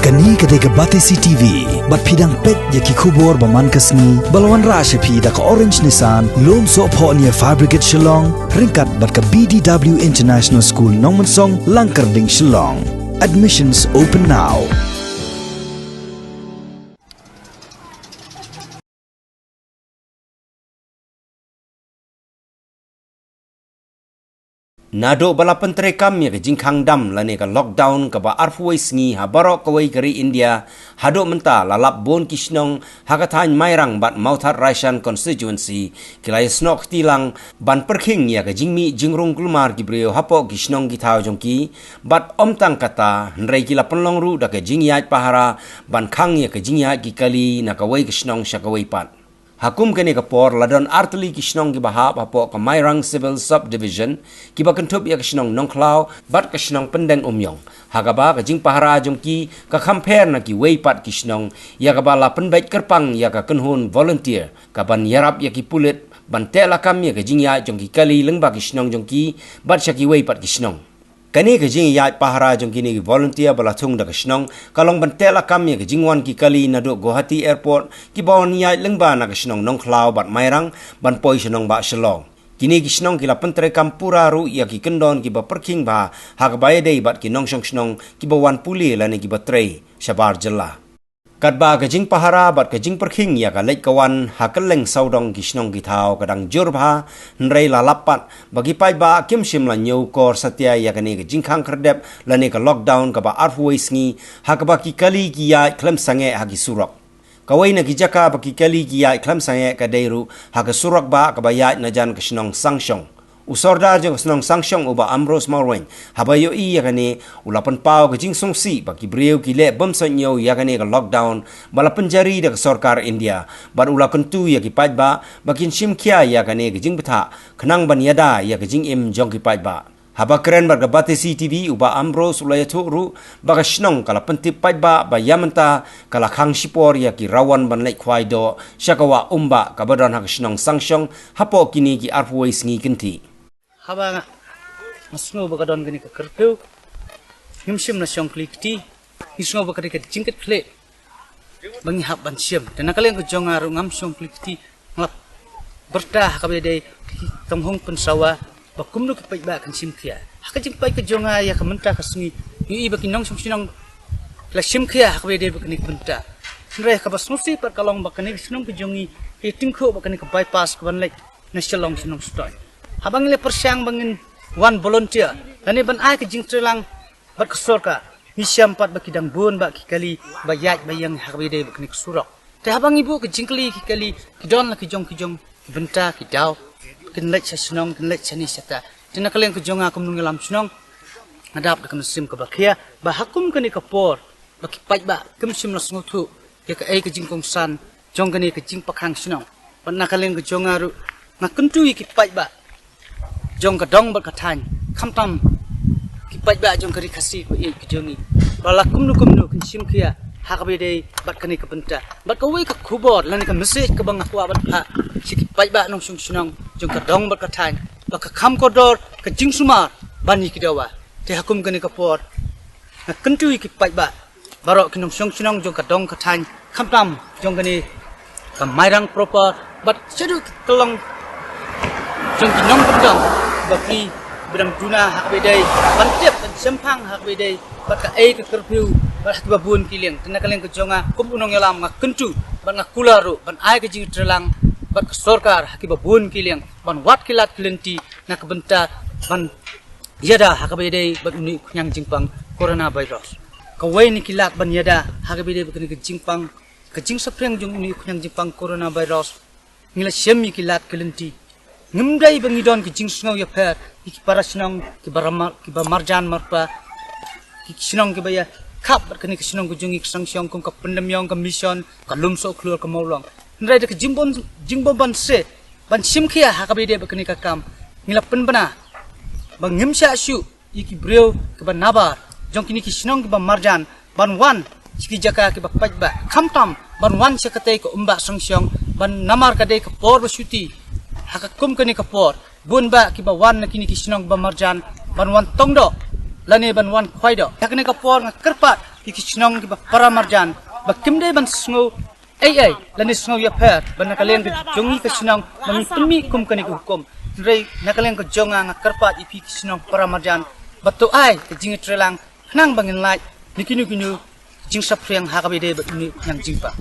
Kani kadega Batesi TV, bat pidang pet yaki kubor baman kasni, balawan rasha pi da ka orange nisan, lom so po niya Fabricate Shnong, ringkat bat ka BDW International School Nongkhlaw, Langkarding Shnong. Admissions open now. Nado balapan terekam ya ke jingkang dam lane ka lockdown ka ba arfuai sngi ha barok kawai kari India hado menta lalap bon kishnong hakathan mairang bat mauthat raishan constituency kilai snok tilang ban perking ya ke jingmi jingrung kulmar ki brio hapo kishnong ki thau jongki bat omtang kata nrei kila penlong ru da ke jingyat Pahara ban khang ya ke jingyat ki kali na kawai kishnong syakawai pat Hakum kini kapor ladon arteli kishnong ki bahap hapo ka Mairang Civil Subdivision ki ba kentup ya kishnong Nongkhlaw bat kishnong Pyndengumïong hagaba ka jing Pahara jongki ka compare na ki weipat kishnong ya ka bala penbait kerpang ya ka kenhun volunteer ka ban yarap ya ki Pulit ban telakam ya ka jing ya jongki kali lengba kishnong jongki bat syaki weipat kishnong Kani ke jing yat Pahara jong kini ki volunteer balatung da Shnong kalong bantela kami ke jingwan ki kali nado Guwahati airport ki bawon yat lengba na Shnong Nongkhlaw bat Mairang ban poi Shnong ba Shalong kini ki Shnong ki la pentre kampura ru ya ki kendon ki ba perking ba ha ka baye dei bat ki nongshong Shnong ki bawan puli la ni ki batrei shabar jella Kadba ke jing Pahara bat ke jing perking ya ka lek kawan ha keleng saudong ki Shnong ki thau kadang jurba nrei la lapat bagi pai ba kim sim la nyau kor satya ya ka ni ke jing khang kerdep la ni ka lockdown ka ba arfuai sngi ha ka ba ki kali ki ya klem sange ha ki Surok kawai na ki jaka ba ki kali ki ya klem sange ka deiru ha ka Surok ba ka ba ya na jan ka Shnong sangshong Usorda jeng Shnong sangshong uba amros marwen habayo I yakani ulapan pau ke jing songsi baki brio ki le bom sanyo yakani ka lockdown bala penjari de sarkar India bar ula kentu ya ki pajba bakin simkia yakani ke jing betha kenang ban yada ya ke jing im jong ki pajba haba keren bar ka Batesi TV uba amros ulaya ru baka Shnong kala pentip pajba ba yamanta kala khang sipor ya ki rawan ban lek khwai do syakawa umba ka badon ha Shnong sangshong hapo kini ki arfuai sngi kenti Haba masno bagadon gani ka curfew himsim na syong klikti hisno bakari ka jingket kle bangi hab ban siam dan nakalen ko jonga ru ngam syong klikti ngap bertah ka bede tamhong pensawa bakumnu ka pai ba kan sim khia haka jing pai ka jonga ya ka menta ka sungi yu baki nong syong sinong la sim khia ka bede bakani menta nre ka basnusi par kalong bakani sinong ka jongi e tingkho bakani ka bypass ka ban lek na shalong sinong stoi Habang le persiang bangin one volunteer lani ban ai ke jing trelang bat kesorka hisyam pat bakidang bun ba ki kali bayat bayang hakbide bakni Surok te habang ibu ke jingkli ki kali kidon la ki jong benta ki daw kin lek Shnong kin lek chani sata tina kalen ke jonga kum nungelam Shnong adap de sim ka bakhia ba hakum kani ka por baki pai ba kum sim na sngotu ya ka ai ke jingkong san jong kani ke jing pakhang Shnong pan nakalen ke jonga ru ngakentu ki pai ba jong kadong berkatan kamtam kipat ba jong kari kasi ko e kijongi bala kumnu kin sim khia hakabe dei bat kani ka benta bat kawai ka khubor lan ka message ka bang akwa bat pha kipat ba nong Shnong jong kadong berkatan ba ka kham kodor ka jing sumar bani kidawa te hakum kani ka por na kentu kipat ba barok kinong Shnong jong kadong katan kamtam jong kani ka Mairang proper bat sedu kelong jong kinong bedang baki bedang tuna hak bedai bantep dan sempang hak bedai baka ai ke curfew bat babun kileng tena kaleng ke jonga kum unong yalam ngak kentu ban ngak kularu ban ai ke jing trelang bat ke sarkar hak babun kileng ban wat kilat kelenti na ke benta ban yada hak bedai bat uni nyang jingpang corona virus kawai ni kilat ban yada hak bedai bakni ke jingpang ke jing sapreng jong uni nyang jingpang corona virus ngila syemi kilat kelenti Ngumdai bangidon ki jing Shnong ya pher ki para Shnong ki barama ki ba marjan marpa ki Shnong ki baya khap kani ki Shnong gungi sangsyong kum ka Pyndengumïong ka mission ka lumso klur ka maulong nrai de ki jingbon ban se ban sim khia ha ka bede bakani ka kam ngila penbana bang ngimsha shu iki breu ki ba nabar jong kini ki Shnong ki ba marjan ban wan ki jaka ki ba pajba khamtam ban wan sakate ko umba sangsyong ban namar ka de ka por suti hakakum kani kapor bun ba ki ba wan na kini ki Shnong ba marjan ban wan tongdo lani ban wan khwaido yakni kapor nga kerpat ki Shnong ki ba paramarjan ba kimde ban sngo ai lani sngo ya pher ban nakalen ka jongi ka Shnong mangi tumi kum kani ku hukum rei nakalen ka jonga ngakarpat ipi ki Shnong paramarjan bato ai ka jingi trelang nang bangin lai nikinu kinu jing sapriang hakabe de ba ini yang jingpa